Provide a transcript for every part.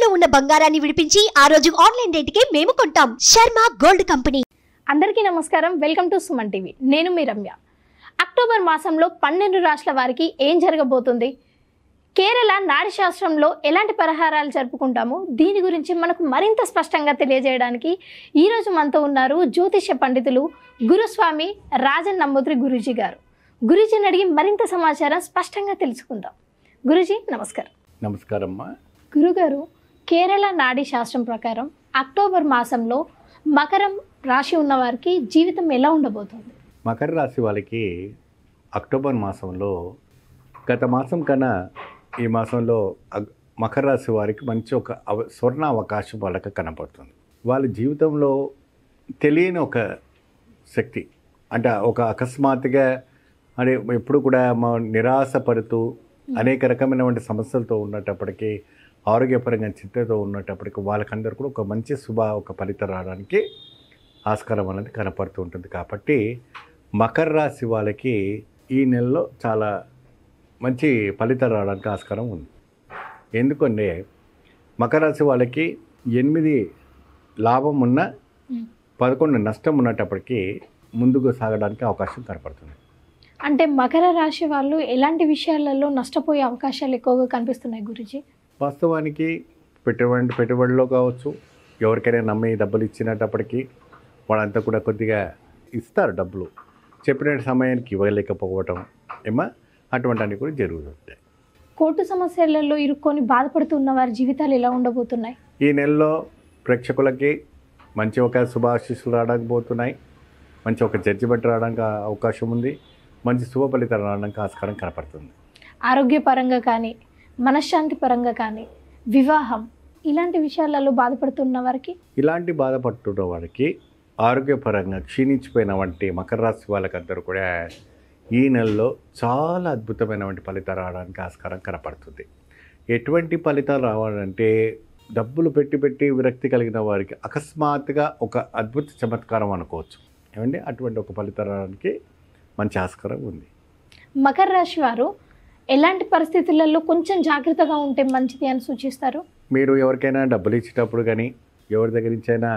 తాకట్టులో ఉన్న బంగారాన్ని విడిపించి ఆ రోజు ఆన్లైన్ రేటుకే మేము కొంటాం. Sharma gold company. అందరికీ నమస్కారం. Welcome to Suman TV. నేను మీ రమ్య. అక్టోబర్ మాసంలో 12 రాష్ట్రాల వారికి ఏం జరగబోతుంది, కేరళ నాడి శాస్త్రంలో ఎలాంటి పరిహారాలు జరుపుకుంటామో దీని గురించి మనకు మరింత స్పష్టంగా తెలియజేయడానికి ఈరోజు మనతో ఉన్నారు జ్యోతిష్య పండితులు గురుస్వామి రాజన్ నంబూద్రి గురూజీ గారు. గురూజీని అడిగి మరింత సమాచారం స్పష్టంగా తెలుసుకుందాం. గురూజీ నమస్కారం. నమస్కారం అమ్మా. గురుగారు, కేరళ నాడీ శాస్త్రం ప్రకారం అక్టోబర్ మాసంలో మకరం రాశి ఉన్న వారికి జీవితం ఎలా ఉండబోతుంది? మకర రాశి వాళ్ళకి అక్టోబర్ మాసంలో గత మాసం కన్నా ఈ మాసంలో మకర రాశి వారికి మంచి ఒక స్వర్ణ అవకాశం వాళ్ళకి కనపడుతుంది. వాళ్ళ జీవితంలో తెలియని ఒక శక్తి, అంటే ఒక అకస్మాత్తుగా అంటే ఎప్పుడు కూడా నిరాశపడుతూ అనేక రకమైనటువంటి సమస్యలతో ఉన్నప్పటికీ, ఆరోగ్యపరంగా చింతతో ఉన్నప్పటికీ వాళ్ళకందరూ కూడా ఒక మంచి ఒక ఫలితం రావడానికి ఆస్కారం అనేది కనపడుతూ ఉంటుంది. కాబట్టి మకర రాశి వాళ్ళకి ఈ నెలలో చాలా మంచి ఫలితం రావడానికి ఆస్కారం ఉంది. ఎందుకంటే మకర రాశి వాళ్ళకి 8 లాభం ఉన్న 11 నష్టం ఉన్నప్పటికీ ముందుకు సాగడానికి అవకాశం కనపడుతుంది. అంటే మకర రాశి వాళ్ళు ఎలాంటి విషయాలలో నష్టపోయే అవకాశాలు ఎక్కువగా కనిపిస్తున్నాయి గురూజీ? వాస్తవానికి పెట్టుబడిలో కావచ్చు, ఎవరికైనా నమ్మి డబ్బులు ఇచ్చినప్పటికీ వాళ్ళంతా కూడా కొద్దిగా ఇస్తారు, డబ్బులు చెప్పిన సమయానికి ఇవ్వలేకపోవటం అటువంటి అన్నీ కూడా జరుగుతుంటాయి. కోర్టు సమస్యలలో ఇరుక్కొని బాధపడుతున్న వారి జీవితాలు ఎలా ఉండబోతున్నాయి? ఈ నెలలో ప్రేక్షకులకి మంచి ఒక శుభాశీస్సులు రావడానికి పోతున్నాయి. మంచి ఒక జడ్జిమెంట్ రావడానికి అవకాశం ఉంది. మంచి శుభ ఫలితాలు రావడానికి ఆస్కారం కనపడుతుంది. ఆరోగ్యపరంగా కానీ, మనశ్శాంతి పరంగా కానీ, వివాహం ఇలాంటి విషయాలలో బాధపడుతున్న వారికి, ఇలాంటి బాధపడుతున్న వారికి ఆరోగ్యపరంగా క్షీణించిపోయిన వంటి మకర రాశి వాళ్ళకందరూ కూడా ఈ నెలలో చాలా అద్భుతమైనటువంటి ఫలితాలు రావడానికి ఆస్కారం కనపడుతుంది. ఎటువంటి ఫలితాలు రావాలంటే డబ్బులు పెట్టి విరక్తి కలిగిన వారికి అకస్మాత్తుగా ఒక అద్భుత చమత్కారం అనుకోవచ్చు. ఏమండి, అటువంటి ఒక ఫలితం రావడానికి మంచి ఆస్కారం ఉంది. మకర రాశి వారు ఎలాంటి పరిస్థితులలో కొంచెం జాగ్రత్తగా ఉంటే మంచిది అని సూచిస్తారు? మీరు ఎవరికైనా డబ్బులు ఇచ్చేటప్పుడు కానీ, ఎవరి దగ్గర నుంచైనా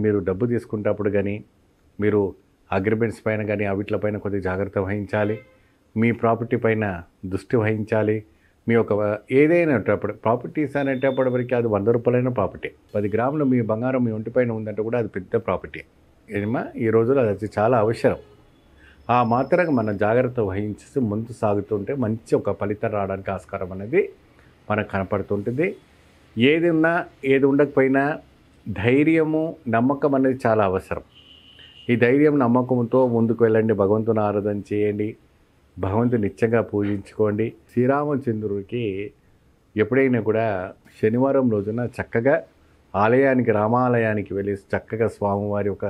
మీరు డబ్బు తీసుకునేటప్పుడు కానీ, మీరు అగ్రిమెంట్స్ పైన కానీ వీటిపైన కొద్దిగా జాగ్రత్త వహించాలి. మీ ప్రాపర్టీ పైన దృష్టి వహించాలి. మీ ఒక ఏదైనా ప్రాపర్టీస్ అనేటప్పటివరకు అది 100 రూపాయలైన ప్రాపర్టీ, 10 గ్రాములు మీ బంగారం మీ ఒంటిపైన ఉందంటే కూడా అది పెద్ద ప్రాపర్టీ. ఈ రోజుల్లో అది చాలా అవసరం. ఆ మాత్రంగా మనం జాగ్రత్త వహించి ముందు సాగుతుంటే మంచి ఒక ఫలితం రావడానికి ఆస్కారం అనేది మనకు కనపడుతుంటుంది. ఏది ఉన్నా ఏది ఉండకపోయినా ధైర్యము, నమ్మకం అనేది చాలా అవసరం. ఈ ధైర్యం, నమ్మకంతో ముందుకు వెళ్ళండి. భగవంతుని ఆరాధన చేయండి. భగవంతుని నిత్యంగా పూజించుకోండి. శ్రీరామచంద్రుడికి ఎప్పుడైనా కూడా శనివారం రోజున చక్కగా రామాలయానికి వెళ్ళి చక్కగా స్వామివారి ఒక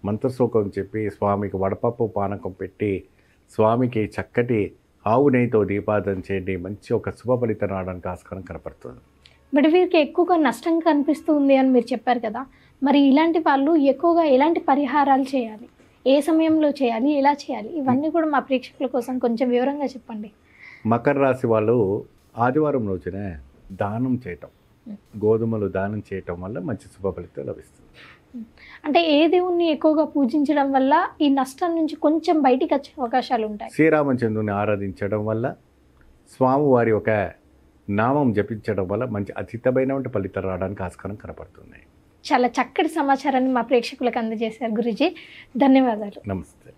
మంత్రశ్లోకం చెప్పి స్వామికి వడపప్పు పానకం పెట్టి స్వామికి చక్కటి ఆవు నెయ్యితో దీపారాధన చేయండి. మంచి ఒక శుభ ఫలితం రావడానికి ఆస్కారం కనపడుతుంది. బట్ వీరికి ఎక్కువగా నష్టం కనిపిస్తుంది అని మీరు చెప్పారు కదా, మరి ఇలాంటి వాళ్ళు ఎక్కువగా ఎలాంటి పరిహారాలు చేయాలి, ఏ సమయంలో చేయాలి, ఎలా చేయాలి, ఇవన్నీ కూడా మా ప్రేక్షకుల కోసం కొంచెం వివరంగా చెప్పండి. మకర రాశి వాళ్ళు ఆదివారం రోజున దానం చేయటం, గోధుమలు దానం చేయటం వల్ల మంచి శుభ ఫలితం లభిస్తుంది. అంటే ఏ దేవుణ్ణి ఎక్కువగా పూజించడం వల్ల ఈ నష్టం నుంచి కొంచెం బయటికి వచ్చే అవకాశాలు ఉంటాయి? శ్రీరామచంద్రుని ఆరాధించడం వల్ల, స్వామివారి ఒక నామం జపించడం వల్ల మంచి అతీతమైనటువంటి ఫలితం రావడానికి ఆస్కారం కనపడుతుంది. చాలా చక్కటి సమాచారాన్ని మా ప్రేక్షకులకు అందజేశారు గురూజీ. ధన్యవాదాలు. నమస్తే.